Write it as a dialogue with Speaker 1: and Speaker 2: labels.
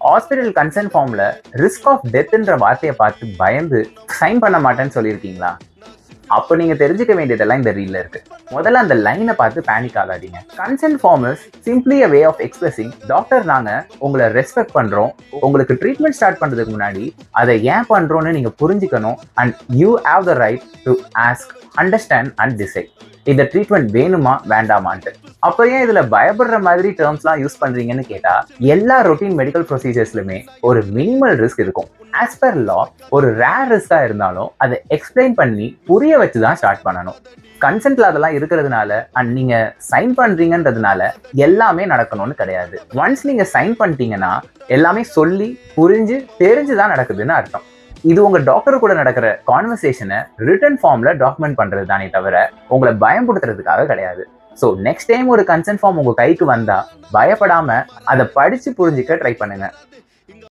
Speaker 1: Hospital consent ஃபார்ம்ல risk of டெத்ன்ற வார்த்தையை பார்த்து பயந்து சைன் பண்ண மாட்டேன்னு சொல்லியிருக்கீங்களா? அப்போ நீங்க தெரிஞ்சுக்க வேண்டியதெல்லாம் இந்த ரீல்ல இருக்கு. முதல்ல அந்த லைனை பார்த்து பேனிக் ஆகாதீங்க. Consent form is simply a way of expressing, doctor நாங்க உங்களை ரெஸ்பெக்ட் பண்றோம், உங்களுக்கு ட்ரீட்மெண்ட் ஸ்டார்ட் பண்றதுக்கு முன்னாடி அதை ஏன் பண்றோம்னு நீங்க புரிஞ்சுக்கணும், and you have the right to ask, understand and decide இந்த ட்ரீட்மெண்ட் வேணுமா வேண்டாமான்ட்டு. அப்போ ஏன் இதுல பயப்படுற மாதிரி டேர்ம்ஸ்லாம் யூஸ் பண்றீங்கன்னு கேட்டா, எல்லா ரொட்டீன் மெடிக்கல் ப்ரொசீஜர்ஸ்லுமே ஒரு மினிமல் ரிஸ்க் இருக்கும். ஆஸ் பர் லா ஒரு ரேர் ரிஸ்கா இருந்தாலும் அதை எக்ஸ்பிளைன் பண்ணி புரிய வச்சு தான் ஸ்டார்ட் பண்ணணும். கன்சென்ட்ல அதெல்லாம் இருக்கிறதுனால அண்ட் நீங்க சைன் பண்றீங்கன்றதுனால எல்லாமே நடக்கணும்னு கிடையாது. ஒன்ஸ் நீங்க சைன் பண்ணிட்டீங்கன்னா எல்லாமே சொல்லி புரிஞ்சு தெரிஞ்சுதான் நடக்குதுன்னு அர்த்தம். இது உங்க டாக்டர் கூட நடக்கிற கான்வர்சேஷனை ரிட்டன் ஃபார்ம்ல டாக்குமெண்ட் பண்றது தானே தவிர உங்களை பயன்படுத்துறதுக்காக கிடையாது. ஸோ நெக்ஸ்ட் டைம் ஒரு கன்சென்ட் ஃபார்ம் உங்க கைக்கு வந்தா பயப்படாம அதை படிச்சு புரிஞ்சுக்க ட்ரை பண்ணுங்க.